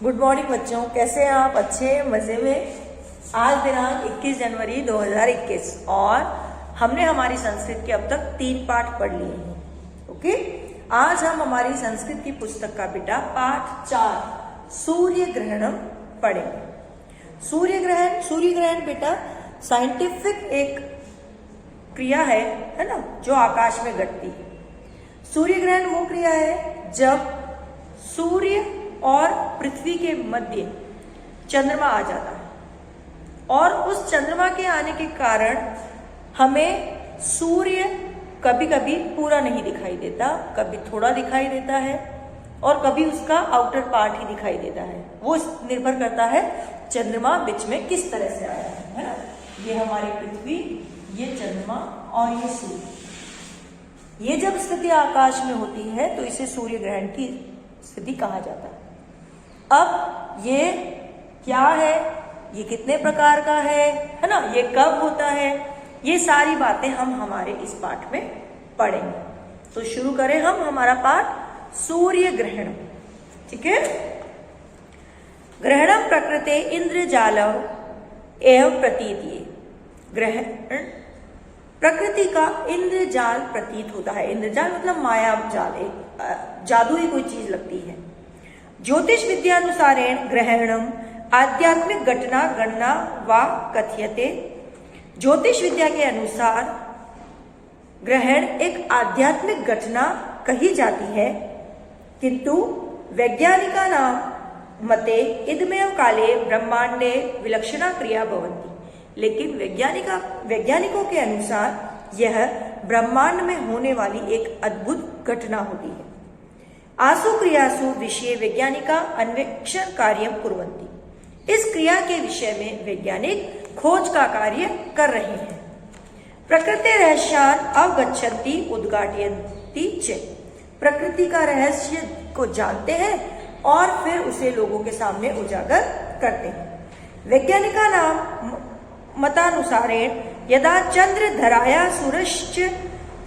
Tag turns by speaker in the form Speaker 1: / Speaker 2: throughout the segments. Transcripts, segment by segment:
Speaker 1: Good morning बच्चों, कैसे हैं आप? अच्छे मज़े में। आज दिनांक 21 जनवरी 2021 और हमने हमारी संस्कृत के अब तक 3 पाठ पढ़ लिए हैं। ओके, आज हम हमारी संस्कृत की पुस्तक का बेटा पाठ 4 सूर्य ग्रहणम पढ़ेंगे। सूर्य ग्रहण बेटा साइंटिफिक एक क्रिया है ना, जो आकाश में घटती है। सूर्य ग्रहण वो क्रिया है जब सूर्य और पृथ्वी के मध्य चंद्रमा आ जाता है और उस चंद्रमा के आने के कारण हमें सूर्य कभी कभी पूरा नहीं दिखाई देता, कभी थोड़ा दिखाई देता है और कभी उसका आउटर पार्ट ही दिखाई देता है। वो निर्भर करता है चंद्रमा बीच में किस तरह से आया है ना। ये हमारी पृथ्वी, ये चंद्रमा और ये सूर्य। ये जब स्थिति आकाश में होती है तो इसे सूर्य ग्रहण की स्थिति कहा जाता है। अब ये क्या है, ये कितने प्रकार का है ना, ये कब होता है, ये सारी बातें हम हमारे इस पाठ में पढ़ेंगे। तो शुरू करें हम हमारा पाठ सूर्य ग्रहण। ठीक है। ग्रहणम प्रकृते इंद्रजालम एवं प्रतीति। ग्रहण प्रकृति का इंद्रजाल प्रतीत होता है। इंद्रजाल मतलब माया जाल, एक जादुई कोई चीज लगती है। ज्योतिष विद्यानुसारेण ग्रहणम आध्यात्मिक घटना गणना व कथ्यते। ज्योतिष विद्या के अनुसार ग्रहण एक आध्यात्मिक घटना कही जाती है, किंतु वैज्ञानिका नाम मते इदमेव काले ब्रह्मांडे विलक्षणा क्रिया भवन्ति। लेकिन वैज्ञानिकों के अनुसार यह ब्रह्मांड में होने वाली एक अद्भुत घटना होती है। आसु क्रियासु विषय वैज्ञानिका अन्वेषण कार्य कुर्वन्ति। इस क्रिया के विषय में वैज्ञानिक खोज का कार्य कर रहे हैं। प्रकृति रहस्यान अवगच्छन्ति उद्घाटयन्ति च। प्रकृति का रहस्य को जानते हैं और फिर उसे लोगों के सामने उजागर करते हैं। वैज्ञानिका नाम मतानुसारेण यदा चंद्र धराया सूर्यश्च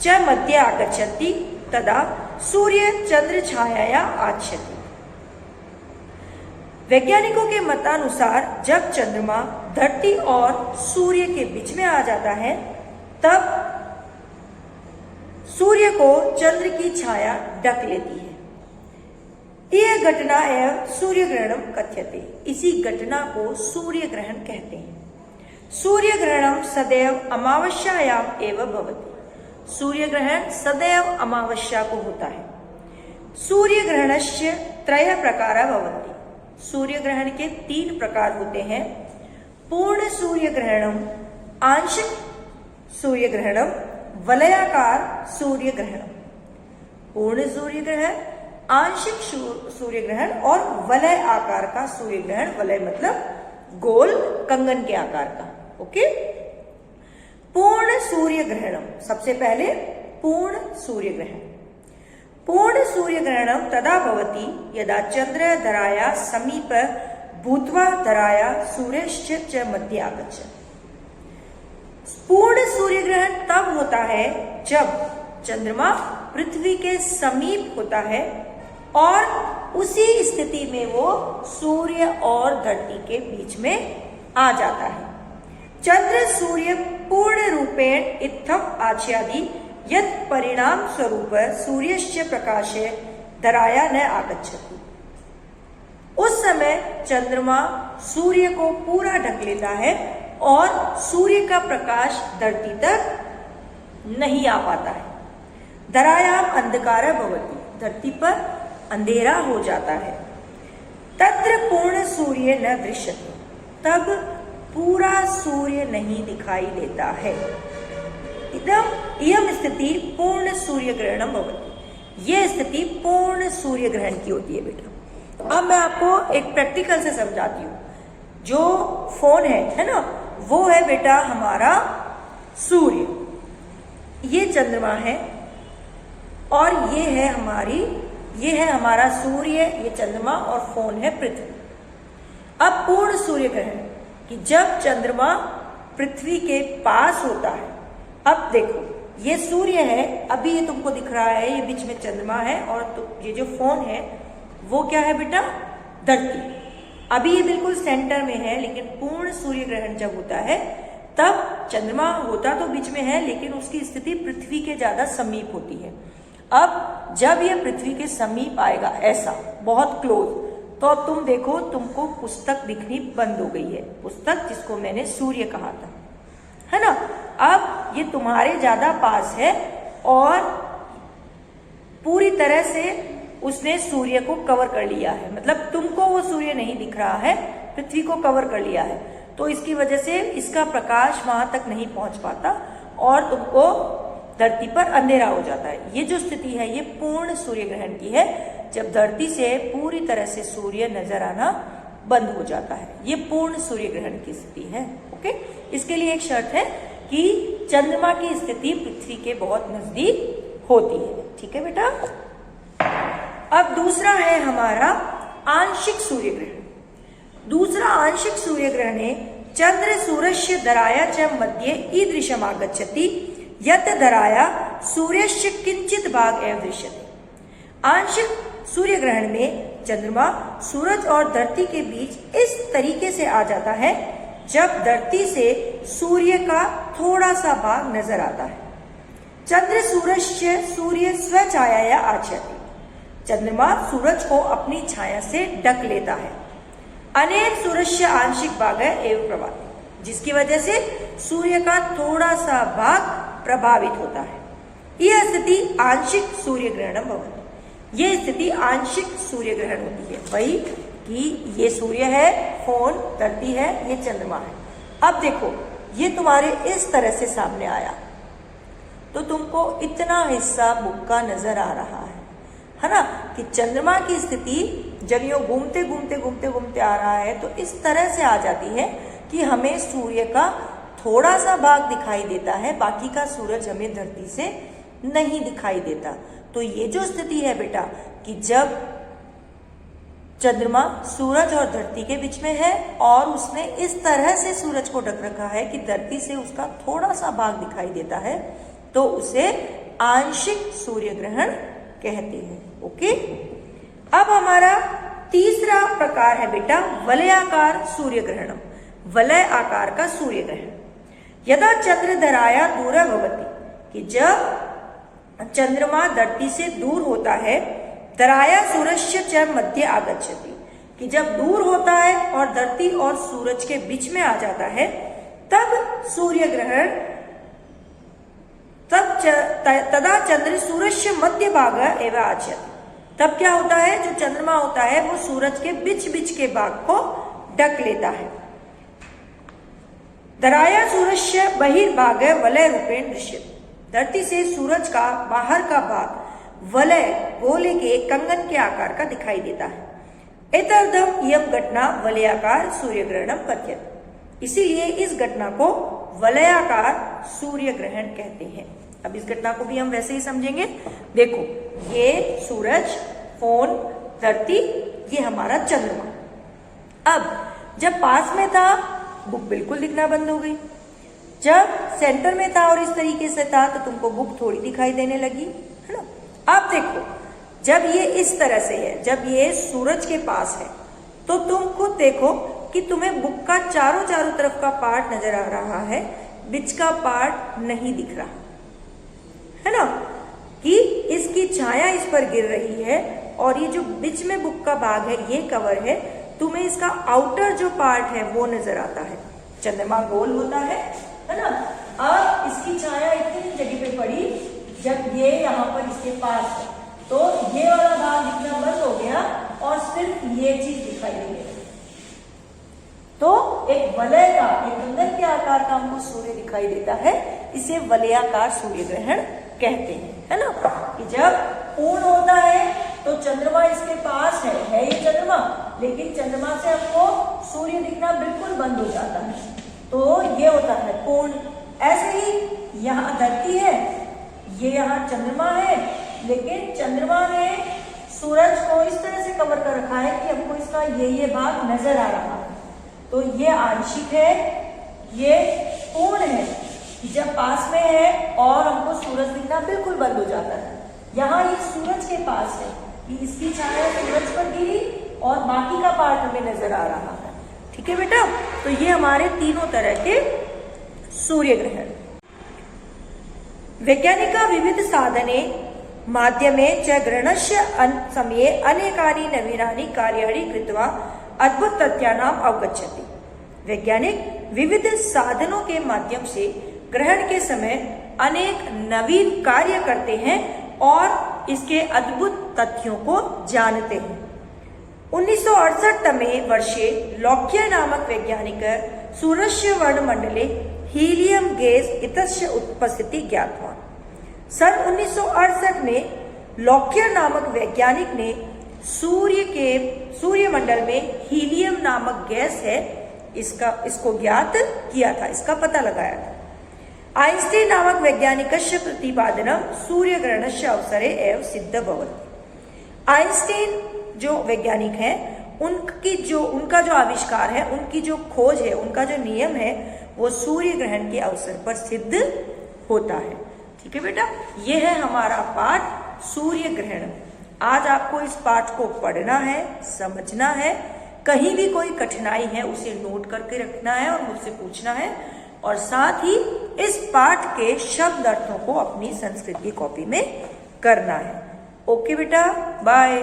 Speaker 1: च मध्य आगच्छन्ति तदा सूर्य चंद्र छाया आच्छति। वैज्ञानिकों के मतानुसार जब चंद्रमा धरती और सूर्य के बीच में आ जाता है तब सूर्य को चंद्र की छाया ढक लेती है। यह घटना एवं सूर्य ग्रहणम कथ्यते। इसी घटना को सूर्य ग्रहण कहते हैं। सूर्य ग्रहणम सदैव अमावस्यायाम एवं भवति। सूर्य ग्रहण सदैव अमावस्या को होता है। सूर्य ग्रहणस्य त्रय प्रकार भवन्ति। सूर्य ग्रहण के 3 प्रकार होते हैं। पूर्ण सूर्य ग्रहणम, आंशिक सूर्य ग्रहणम, वलयाकार सूर्य ग्रहणम। पूर्ण सूर्य ग्रहण, आंशिक सूर्य ग्रहण और वलय आकार का सूर्य ग्रहण। वलय मतलब गोल कंगन के आकार का। ओके। पूर्ण सूर्य ग्रहणम, सबसे पहले पूर्ण सूर्य ग्रहण। पूर्ण सूर्य ग्रहणम तदा भवति यदा चंद्र धराया समीप भूत्वा धराया सूर्यश्च च मध्य आगच्छति। पूर्ण सूर्य ग्रहण तब होता है जब चंद्रमा पृथ्वी के समीप होता है और उसी स्थिति में वो सूर्य और धरती के बीच में आ जाता है। चंद्र सूर्य पूर्ण रूपेण इत्थम आच्छादि यत् परिणाम स्वरूप सूर्यस्य प्रकाशे धराया न आगच्छति। उस समय चंद्रमा सूर्य को पूरा ढक लेता है और सूर्य का प्रकाश धरती तक नहीं आ पाता है। धरायाम अंधकार भवति। धरती पर अंधेरा हो जाता है। तत्र पूर्ण सूर्य न दृश्यते। तब पूरा सूर्य नहीं दिखाई देता है। इदम स्थिति पूर्ण सूर्य ग्रहणम भवति। यह स्थिति पूर्ण सूर्य ग्रहण की होती है बेटा। अब मैं आपको एक प्रैक्टिकल से समझाती हूँ। जो फोन है ना, वो है बेटा हमारा सूर्य, ये चंद्रमा है और ये है हमारा सूर्य, ये चंद्रमा और फोन है पृथ्वी। अब पूर्ण सूर्य ग्रहण कि जब चंद्रमा पृथ्वी के पास होता है। अब देखो, ये सूर्य है, अभी ये तुमको दिख रहा है, ये बीच में चंद्रमा है और ये जो फोन है वो क्या है बेटा, धरती। अभी ये बिल्कुल सेंटर में है, लेकिन पूर्ण सूर्य ग्रहण जब होता है तब चंद्रमा होता तो बीच में है, लेकिन उसकी स्थिति पृथ्वी के ज्यादा समीप होती है। अब जब ये पृथ्वी के समीप आएगा ऐसा बहुत क्लोज, तो अब तुम देखो तुमको पुस्तक दिखनी बंद हो गई है, पुस्तक जिसको मैंने सूर्य कहा था, है ना। अब ये तुम्हारे ज्यादा पास है और पूरी तरह से उसने सूर्य को कवर कर लिया है, मतलब तुमको वो सूर्य नहीं दिख रहा है, पृथ्वी को कवर कर लिया है। तो इसकी वजह से इसका प्रकाश वहां तक नहीं पहुंच पाता और तुमको धरती पर अंधेरा हो जाता है। ये जो स्थिति है ये पूर्ण सूर्य ग्रहण की है, जब धरती से पूरी तरह से सूर्य नजर आना बंद हो जाता है, ये पूर्ण सूर्य ग्रहण की स्थिति है। ओके, इसके लिए एक शर्त है कि चंद्रमा की स्थिति पृथ्वी के बहुत नजदीक होती है। ठीक है बेटा। अब दूसरा है हमारा आंशिक सूर्य ग्रहण। दूसरा आंशिक सूर्य ग्रहणे चंद्र सूर्यस्य धराया च मध्ये ईदृशम आगच्छति यत् धराया सूर्यस्य किंचित भाग एव दृश्यते। आंशिक सूर्य ग्रहण में चंद्रमा सूरज और धरती के बीच इस तरीके से आ जाता है जब धरती से सूर्य का थोड़ा सा भाग नजर आता है। चंद्र सूर्यस्य सूर्य स्वछाया आचयति। चंद्रमा सूरज को अपनी छाया से ढक लेता है। अनेक सूर्यस्य आंशिक भाग एवं प्रभावित, जिसकी वजह से सूर्य का थोड़ा सा भाग प्रभावित होता है। यह स्थिति आंशिक सूर्य ग्रहण भवति। यह स्थिति आंशिक सूर्य ग्रहण होती है। वही कि ये सूर्य है, फोन धरती है, ये चंद्रमा है। अब देखो ये तुम्हारे इस तरह से सामने आया तो तुमको इतना हिस्सा बुक का नजर आ रहा है ना, कि चंद्रमा की स्थिति जब यूं घूमते घूमते घूमते घूमते आ रहा है तो इस तरह से आ जाती है कि हमें सूर्य का थोड़ा सा भाग दिखाई देता है, बाकी का सूरज हमें धरती से नहीं दिखाई देता। तो ये जो स्थिति है बेटा कि जब चंद्रमा सूरज और धरती के बीच में है और उसने इस तरह से सूरज को ढक रखा है कि धरती से उसका थोड़ा सा भाग दिखाई देता है, तो उसे आंशिक सूर्य ग्रहण कहते हैं। ओके, अब हमारा तीसरा प्रकार है बेटा वलयाकार सूर्य ग्रहणम। वलय आकार का सूर्य ग्रहण। यदा चंद्रधराया दूर भवति, कि जब चंद्रमा धरती से दूर होता है, धराया सूर्यस्य च मध्य आगच्छति, कि जब दूर होता है और धरती और सूरज के बीच में आ जाता है, तब सूर्य ग्रहण तदा चंद्र सूर्यस्य मध्य भाग एवं आचयति। तब क्या होता है, जो चंद्रमा होता है वो सूरज के बीच बीच के भाग को ढक लेता है। धराया सूर्यस्य बहिर्भाग वलय रूपेण दृश्यते। धरती से सूरज का बाहर का भाग वलय गोले के कंगन के आकार का दिखाई देता है। एतदर्थम इयं घटना वलयाकार सूर्य ग्रहणम कथ्यते। इसीलिए इस घटना को वलयाकार सूर्य ग्रहण कहते हैं। अब इस घटना को भी हम वैसे ही समझेंगे। देखो ये सूरज, फोन, धरती, ये हमारा चंद्रमा। अब जब पास में था बुक बिल्कुल दिखना बंद हो गई, जब सेंटर में था और इस तरीके से था तो तुमको बुक थोड़ी दिखाई देने लगी, है ना। अब देखो जब ये इस तरह से है, जब ये सूरज के पास है, तो तुम खुद देखो कि तुम्हें बुक का चारों तरफ का पार्ट नजर आ रहा है, बीच का पार्ट नहीं दिख रहा, है ना, कि इसकी छाया इस पर गिर रही है और ये जो बीच में बुक का भाग है ये कवर है, तुम्हें इसका आउटर जो पार्ट है वो नजर आता है। चंद्रमा गोल होता है ना। अब इसकी छाया इतनी जगह पे पड़ी, जब ये यहाँ पर इसके पास है तो ये वाला भाग दिखना बंद हो गया और सिर्फ ये चीज दिखाई दे रही। तो एक वलय का, एक कंगन के आकार का हमको सूर्य दिखाई देता है, इसे वलयाकार सूर्य ग्रहण कहते हैं, है ना। कि जब पूर्ण होता है तो चंद्रमा इसके पास है ये चंद्रमा, लेकिन चंद्रमा से हमको सूर्य दिखना बिल्कुल बंद हो जाता है, तो ये होता है पूर्ण। ऐसे ही यहाँ धरती है, ये यहाँ चंद्रमा है, लेकिन चंद्रमा ने सूरज को इस तरह से कवर कर रखा है कि हमको इसका ये भाग नजर आ रहा है, तो ये आंशिक है, ये पूर्ण है। जब पास में है और हमको सूरज दिखना बिल्कुल बंद हो जाता है। यहाँ ये सूरज के पास है कि इसकी छाया सूरज पर गिरी और बाकी का पार्ट हमें नजर आ रहा है। ठीक है बेटा, तो ये हमारे तीनों तरह के सूर्य ग्रहण। वैज्ञानिका विविध साधने माध्यमे च ग्रहणस्य समये अनेकानि नवीनानि कार्याणि कृत्वा अद्भुत तथ्यानाम अवगच्छति। वैज्ञानिक विविध साधनों के माध्यम से ग्रहण के समय अनेक नवीन कार्य करते हैं और इसके अद्भुत तथ्यों को जानते हैं। 1968 तमे वर्षे लौक्य नामक वैज्ञानिक सूर्यस्य वर्णमंडले हीलियम गैस इत्यस्य उपस्थिति ज्ञातवान। सन 1968 में लौक्य नामक वैज्ञानिक ने सूर्यमंडल में हीलियम नामक गैस है इसको ज्ञात किया था, इसका पता लगाया था। आइंस्टीन नामक वैज्ञानिकस्य प्रतिपादनम सूर्य ग्रहणस्य अवसरे एवं सिद्ध भवति। आइंस्टीन जो वैज्ञानिक हैं उनका जो आविष्कार है, उनकी जो खोज है, उनका जो नियम है वो सूर्य ग्रहण के अवसर पर सिद्ध होता है। ठीक है बेटा, ये है हमारा पाठ सूर्य ग्रहण। आज आपको इस पाठ को पढ़ना है, समझना है, कहीं भी कोई कठिनाई है उसे नोट करके रखना है और मुझसे पूछना है, और साथ ही इस पाठ के शब्द अर्थों को अपनी संस्कृत की कॉपी में करना है। ओके बेटा, बाय।